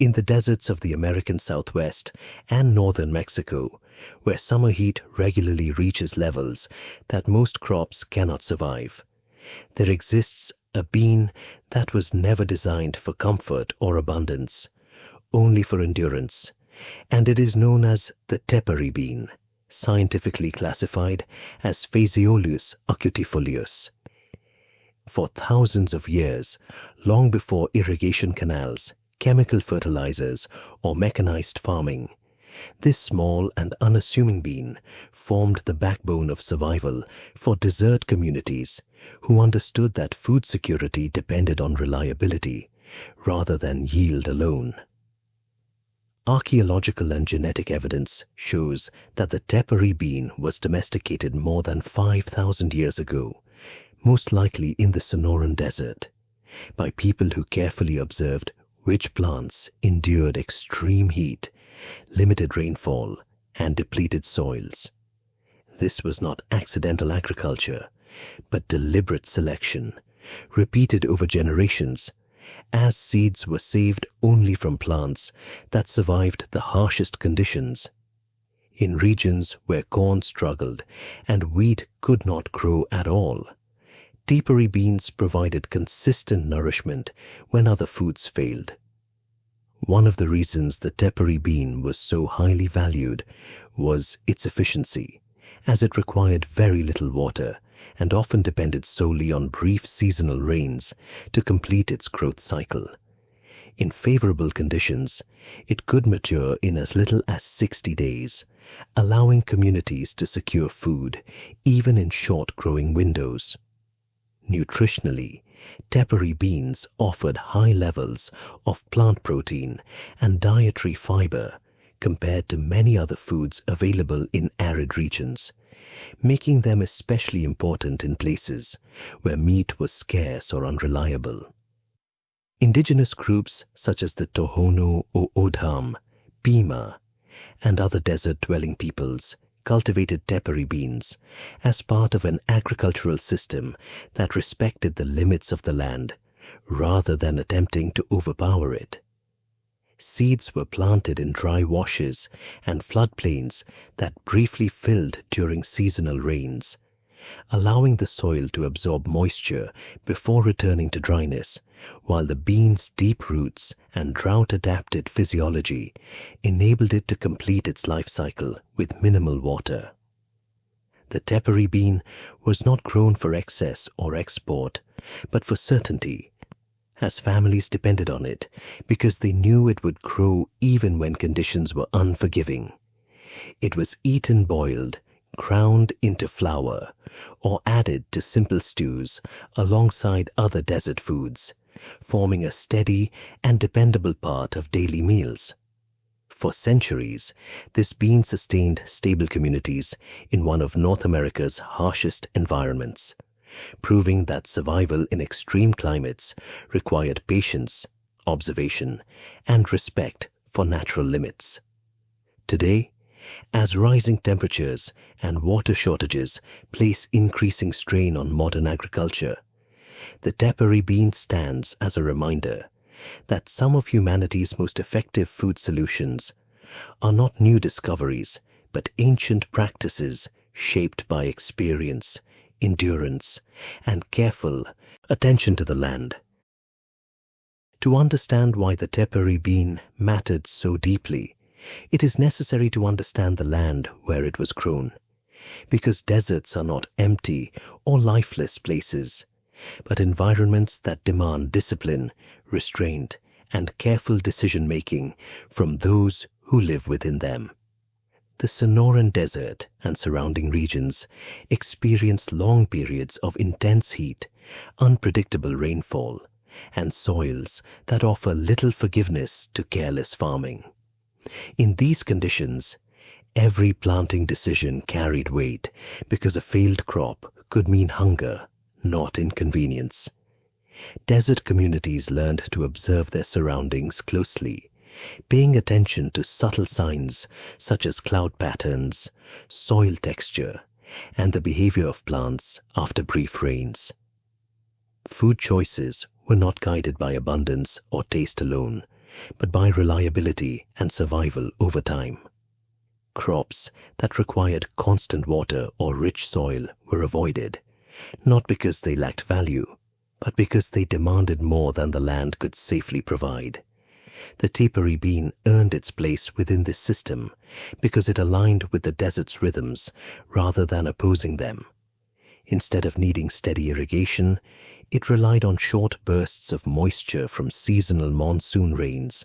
In the deserts of the American Southwest and northern Mexico, where summer heat regularly reaches levels that most crops cannot survive, there exists a bean that was never designed for comfort or abundance, only for endurance, and it is known as the tepary bean, scientifically classified as Phaseolus acutifolius. For thousands of years, long before irrigation canals, chemical fertilizers, or mechanized farming, this small and unassuming bean formed the backbone of survival for desert communities who understood that food security depended on reliability rather than yield alone. Archaeological and genetic evidence shows that the tepary bean was domesticated more than 5,000 years ago, most likely in the Sonoran Desert, by people who carefully observed which plants endured extreme heat, limited rainfall, and depleted soils. This was not accidental agriculture, but deliberate selection, repeated over generations, as seeds were saved only from plants that survived the harshest conditions. In regions where corn struggled and wheat could not grow at all, tepary beans provided consistent nourishment when other foods failed. One of the reasons the tepary bean was so highly valued was its efficiency, as it required very little water and often depended solely on brief seasonal rains to complete its growth cycle. In favorable conditions, it could mature in as little as 60 days, allowing communities to secure food even in short growing windows. Nutritionally, tepary beans offered high levels of plant protein and dietary fiber compared to many other foods available in arid regions, making them especially important in places where meat was scarce or unreliable. Indigenous groups such as the Tohono O'odham, Pima, and other desert-dwelling peoples cultivated tepary beans as part of an agricultural system that respected the limits of the land rather than attempting to overpower it. Seeds were planted in dry washes and floodplains that briefly filled during seasonal rains, allowing the soil to absorb moisture before returning to dryness, while the bean's deep roots and drought-adapted physiology enabled it to complete its life cycle with minimal water. The tepary bean was not grown for excess or export, but for certainty, as families depended on it because they knew it would grow even when conditions were unforgiving. It was eaten boiled, ground into flour, or added to simple stews alongside other desert foods, forming a steady and dependable part of daily meals. For centuries, this bean sustained stable communities in one of North America's harshest environments, proving that survival in extreme climates required patience, observation, and respect for natural limits. Today, as rising temperatures and water shortages place increasing strain on modern agriculture, the tepary bean stands as a reminder that some of humanity's most effective food solutions are not new discoveries, but ancient practices shaped by experience, endurance, and careful attention to the land. To understand why the tepary bean mattered so deeply, it is necessary to understand the land where it was grown, because deserts are not empty or lifeless places, but environments that demand discipline, restraint, and careful decision-making from those who live within them. The Sonoran Desert and surrounding regions experience long periods of intense heat, unpredictable rainfall, and soils that offer little forgiveness to careless farming. In these conditions, every planting decision carried weight because a failed crop could mean hunger, not inconvenience. Desert communities learned to observe their surroundings closely, paying attention to subtle signs such as cloud patterns, soil texture, and the behavior of plants after brief rains. Food choices were not guided by abundance or taste alone, but by reliability and survival over time. Crops that required constant water or rich soil were avoided, not because they lacked value, but because they demanded more than the land could safely provide. The tepary bean earned its place within this system because it aligned with the desert's rhythms rather than opposing them. Instead of needing steady irrigation, it relied on short bursts of moisture from seasonal monsoon rains,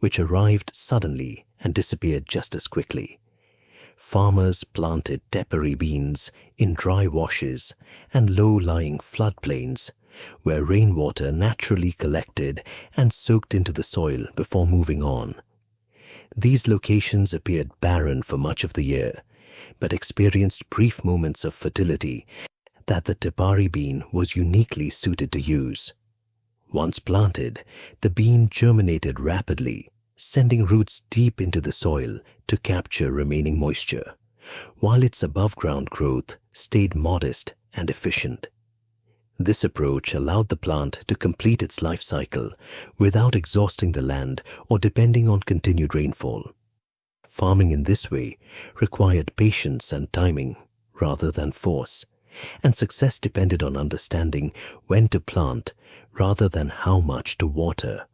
which arrived suddenly and disappeared just as quickly. Farmers planted tepary beans in dry washes and low-lying floodplains, where rainwater naturally collected and soaked into the soil before moving on. These locations appeared barren for much of the year, but experienced brief moments of fertility that the tepary bean was uniquely suited to use. Once planted, the bean germinated rapidly, sending roots deep into the soil to capture remaining moisture, while its above-ground growth stayed modest and efficient. This approach allowed the plant to complete its life cycle without exhausting the land or depending on continued rainfall. Farming in this way required patience and timing rather than force, and success depended on understanding when to plant rather than how much to water.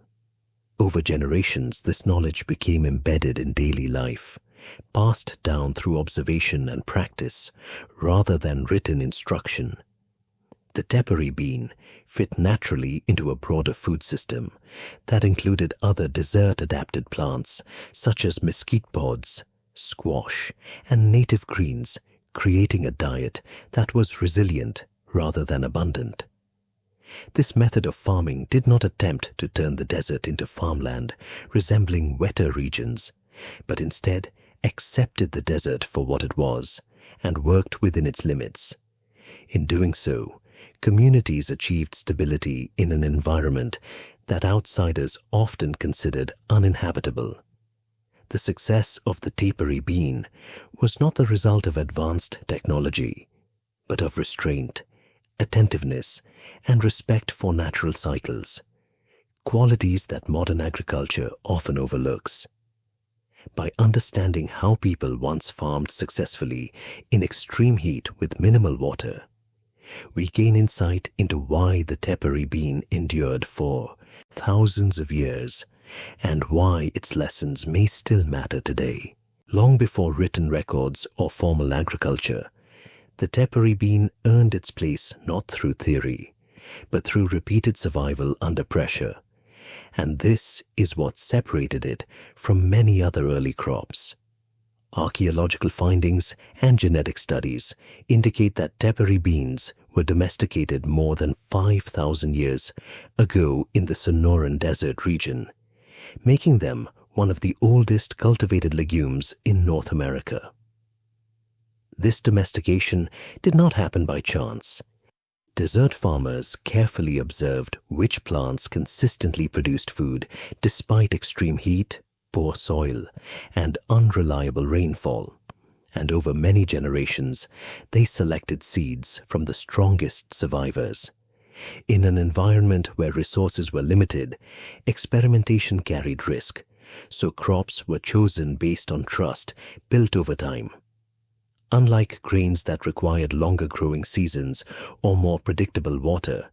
Over generations, this knowledge became embedded in daily life, passed down through observation and practice rather than written instruction. The tepary bean fit naturally into a broader food system that included other desert-adapted plants such as mesquite pods, squash, and native greens, creating a diet that was resilient rather than abundant. This method of farming did not attempt to turn the desert into farmland resembling wetter regions, but instead accepted the desert for what it was and worked within its limits. In doing so, communities achieved stability in an environment that outsiders often considered uninhabitable. The success of the tepary bean was not the result of advanced technology, but of restraint, attentiveness, and respect for natural cycles, qualities that modern agriculture often overlooks. By understanding how people once farmed successfully in extreme heat with minimal water, we gain insight into why the tepary bean endured for thousands of years and why its lessons may still matter today. Long before written records or formal agriculture, the tepary bean earned its place not through theory, but through repeated survival under pressure, and this is what separated it from many other early crops. Archaeological findings and genetic studies indicate that tepary beans were domesticated more than 5,000 years ago in the Sonoran Desert region, making them one of the oldest cultivated legumes in North America. This domestication did not happen by chance. Desert farmers carefully observed which plants consistently produced food despite extreme heat, poor soil, and unreliable rainfall, and over many generations, they selected seeds from the strongest survivors. In an environment where resources were limited, experimentation carried risk, so crops were chosen based on trust built over time. Unlike grains that required longer growing seasons or more predictable water,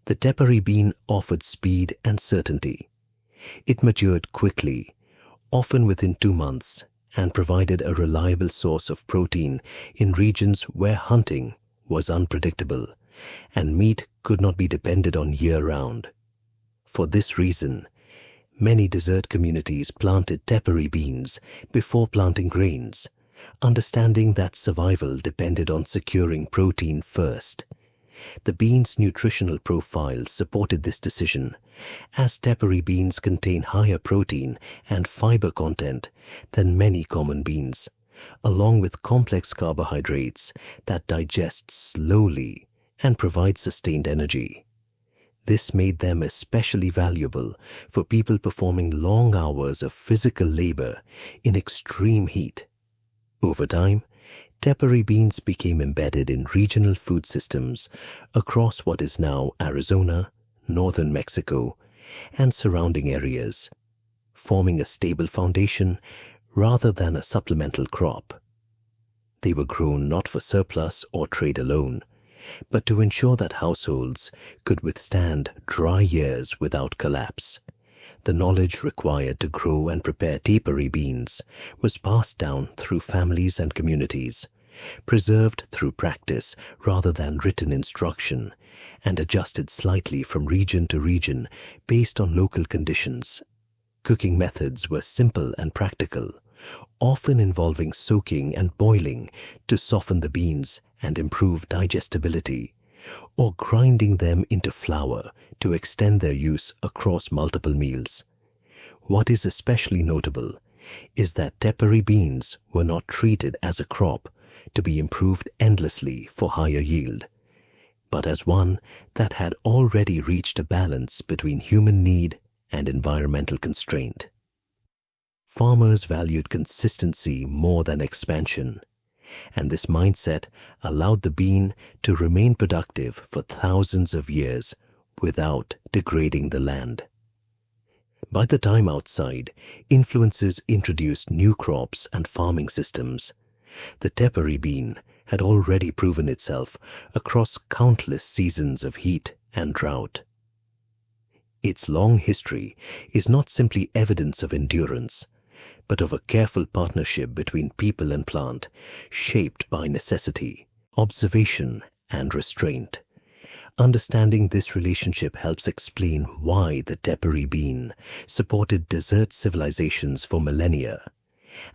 the tepary bean offered speed and certainty. It matured quickly, often within 2 months, and provided a reliable source of protein in regions where hunting was unpredictable and meat could not be depended on year-round. For this reason, many desert communities planted tepary beans before planting grains, understanding that survival depended on securing protein first. The bean's nutritional profile supported this decision, as tepary beans contain higher protein and fiber content than many common beans, along with complex carbohydrates that digest slowly and provide sustained energy. This made them especially valuable for people performing long hours of physical labor in extreme heat. Over time, tepary beans became embedded in regional food systems across what is now Arizona, northern Mexico, and surrounding areas. forming a stable foundation rather than a supplemental crop. They were grown not for surplus or trade alone, but to ensure that households could withstand dry years without collapse. The knowledge required to grow and prepare tepary beans was passed down through families and communities, preserved through practice rather than written instruction, and adjusted slightly from region to region based on local conditions. Cooking methods were simple and practical, often involving soaking and boiling to soften the beans and improve digestibility, or grinding them into flour to extend their use across multiple meals. What is especially notable is that tepary beans were not treated as a crop to be improved endlessly for higher yield, but as one that had already reached a balance between human need and environmental constraint. Farmers valued consistency more than expansion, and this mindset allowed the bean to remain productive for thousands of years without degrading the land. By the time outside influences introduced new crops and farming systems, the tepary bean had already proven itself across countless seasons of heat and drought. Its long history is not simply evidence of endurance, but of a careful partnership between people and plant, shaped by necessity, observation, and restraint. Understanding this relationship helps explain why the tepary bean supported desert civilizations for millennia,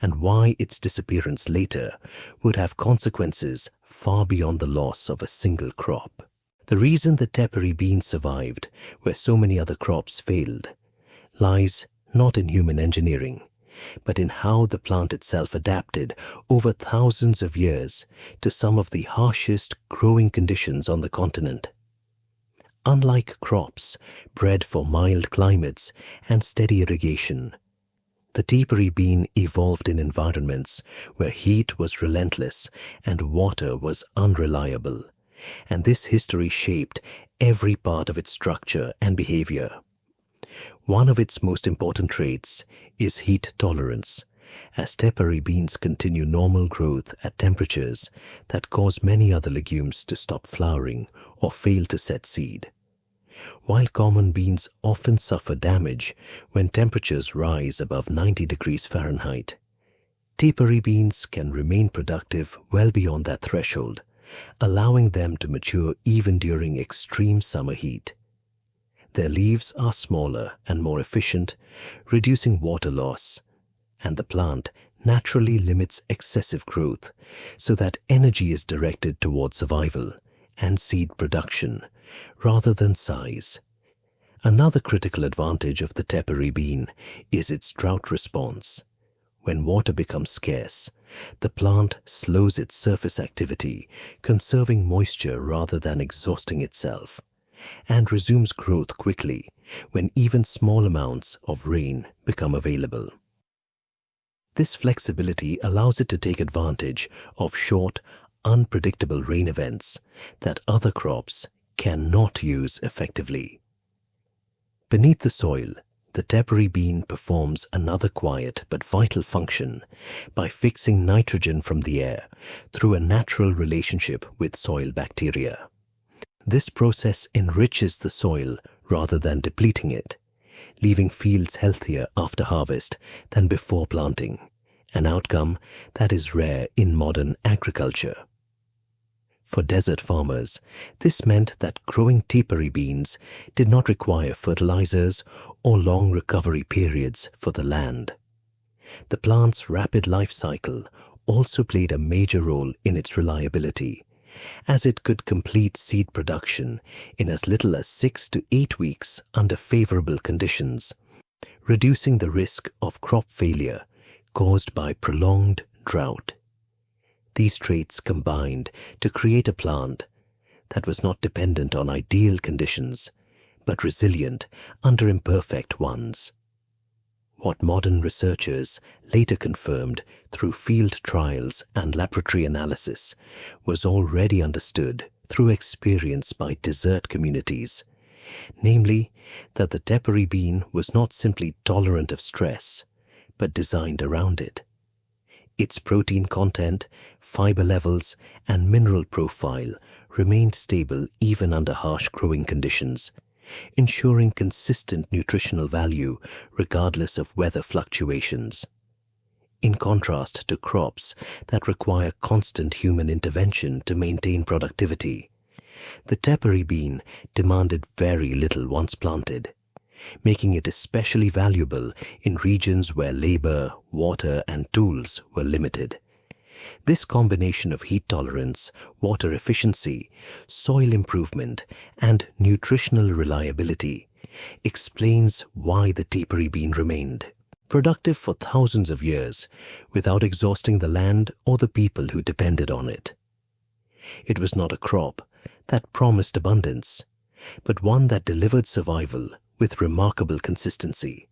and why its disappearance later would have consequences far beyond the loss of a single crop. The reason the tepary bean survived where so many other crops failed lies not in human engineering, but in how the plant itself adapted over thousands of years to some of the harshest growing conditions on the continent. Unlike crops bred for mild climates and steady irrigation, the tepary bean evolved in environments where heat was relentless and water was unreliable, and this history shaped every part of its structure and behavior. One of its most important traits is heat tolerance, as tepary beans continue normal growth at temperatures that cause many other legumes to stop flowering or fail to set seed. While common beans often suffer damage when temperatures rise above 90 degrees Fahrenheit, tepary beans can remain productive well beyond that threshold, allowing them to mature even during extreme summer heat. Their leaves are smaller and more efficient, reducing water loss, and the plant naturally limits excessive growth so that energy is directed toward survival and seed production rather than size. Another critical advantage of the tepary bean is its drought response. When water becomes scarce, the plant slows its surface activity, conserving moisture rather than exhausting itself, and resumes growth quickly when even small amounts of rain become available. This flexibility allows it to take advantage of short, unpredictable rain events that other crops cannot use effectively. Beneath the soil, the tepary bean performs another quiet but vital function by fixing nitrogen from the air through a natural relationship with soil bacteria. This process enriches the soil rather than depleting it, leaving fields healthier after harvest than before planting, an outcome that is rare in modern agriculture. For desert farmers, this meant that growing tepary beans did not require fertilizers or long recovery periods for the land. The plant's rapid life cycle also played a major role in its reliability, as it could complete seed production in as little as 6 to 8 weeks under favorable conditions, reducing the risk of crop failure caused by prolonged drought. These traits combined to create a plant that was not dependent on ideal conditions, but resilient under imperfect ones. What modern researchers later confirmed through field trials and laboratory analysis was already understood through experience by desert communities, namely that the tepary bean was not simply tolerant of stress, but designed around it. Its protein content, fiber levels, and mineral profile remained stable even under harsh growing conditions, ensuring consistent nutritional value regardless of weather fluctuations. In contrast to crops that require constant human intervention to maintain productivity, the tepary bean demanded very little once planted, making it especially valuable in regions where labor, water, and tools were limited. This combination of heat tolerance, water efficiency, soil improvement, and nutritional reliability explains why the tepary bean remained productive for thousands of years without exhausting the land or the people who depended on it. It was not a crop that promised abundance, but one that delivered survival with remarkable consistency,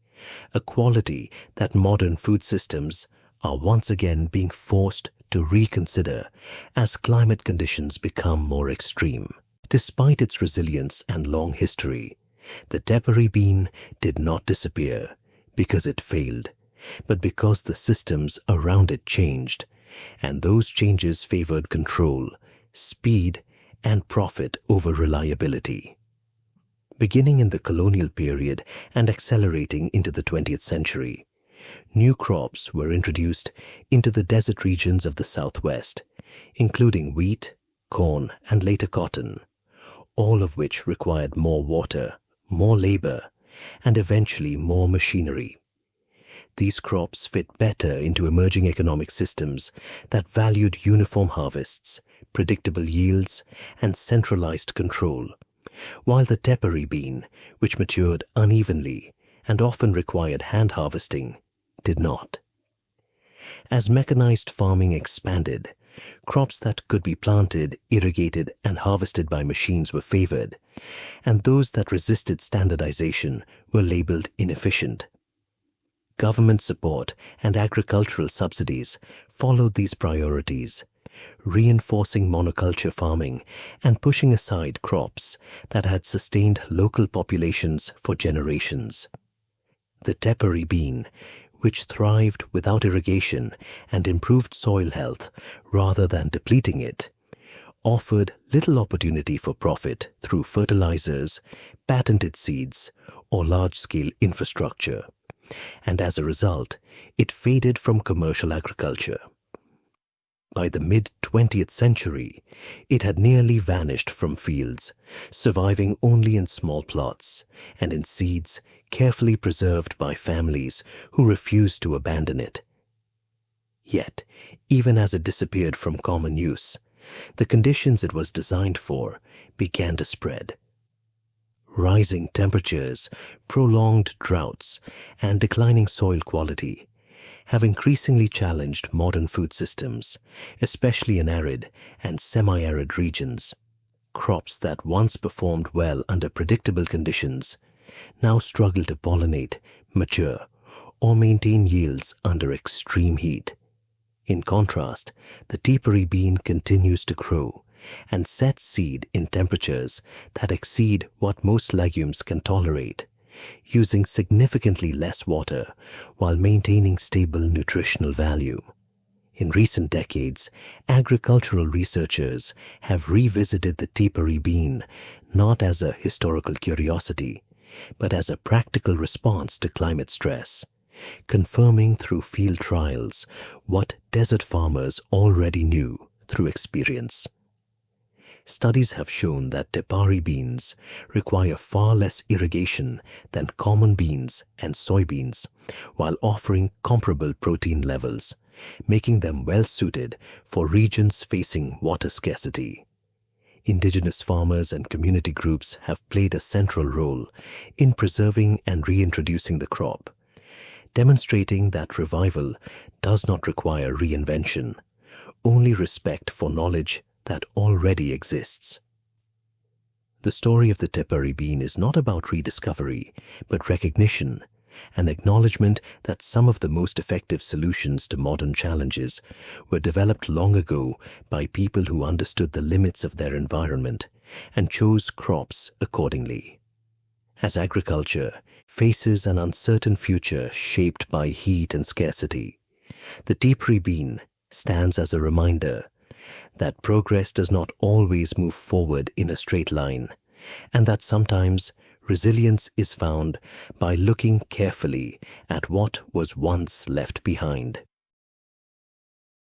a quality that modern food systems are once again being forced to reconsider as climate conditions become more extreme. Despite its resilience and long history, the tepary bean did not disappear because it failed, but because the systems around it changed, and those changes favored control, speed, and profit over reliability. Beginning in the colonial period and accelerating into the 20th century, new crops were introduced into the desert regions of the Southwest, including wheat, corn, and later cotton, all of which required more water, more labor, and eventually more machinery. These crops fit better into emerging economic systems that valued uniform harvests, predictable yields, and centralized control, while the tepary bean, which matured unevenly and often required hand harvesting, did not. As mechanized farming expanded, crops that could be planted, irrigated, and harvested by machines were favored, and those that resisted standardization were labeled inefficient. Government support and agricultural subsidies followed these priorities, reinforcing monoculture farming and pushing aside crops that had sustained local populations for generations. The tepary bean, which thrived without irrigation and improved soil health rather than depleting it, offered little opportunity for profit through fertilizers, patented seeds, or large-scale infrastructure, and as a result, it faded from commercial agriculture. By the mid-20th century, it had nearly vanished from fields, surviving only in small plots and in seeds carefully preserved by families who refused to abandon it. Yet, even as it disappeared from common use, the conditions it was designed for began to spread. Rising temperatures, prolonged droughts, and declining soil quality have increasingly challenged modern food systems, especially in arid and semi-arid regions. Crops that once performed well under predictable conditions now struggle to pollinate, mature, or maintain yields under extreme heat. In contrast, the tepary bean continues to grow and set seed in temperatures that exceed what most legumes can tolerate, using significantly less water while maintaining stable nutritional value. In recent decades, agricultural researchers have revisited the tepary bean not as a historical curiosity, but as a practical response to climate stress, confirming through field trials what desert farmers already knew through experience. Studies have shown that tepary beans require far less irrigation than common beans and soybeans, while offering comparable protein levels, making them well suited for regions facing water scarcity. Indigenous farmers and community groups have played a central role in preserving and reintroducing the crop, demonstrating that revival does not require reinvention, only respect for knowledge that already exists. The story of the tepary bean is not about rediscovery, but recognition, an acknowledgement that some of the most effective solutions to modern challenges were developed long ago by people who understood the limits of their environment and chose crops accordingly. as agriculture faces an uncertain future shaped by heat and scarcity. The tepary bean stands as a reminder that progress does not always move forward in a straight line, and that sometimes resilience is found by looking carefully at what was once left behind.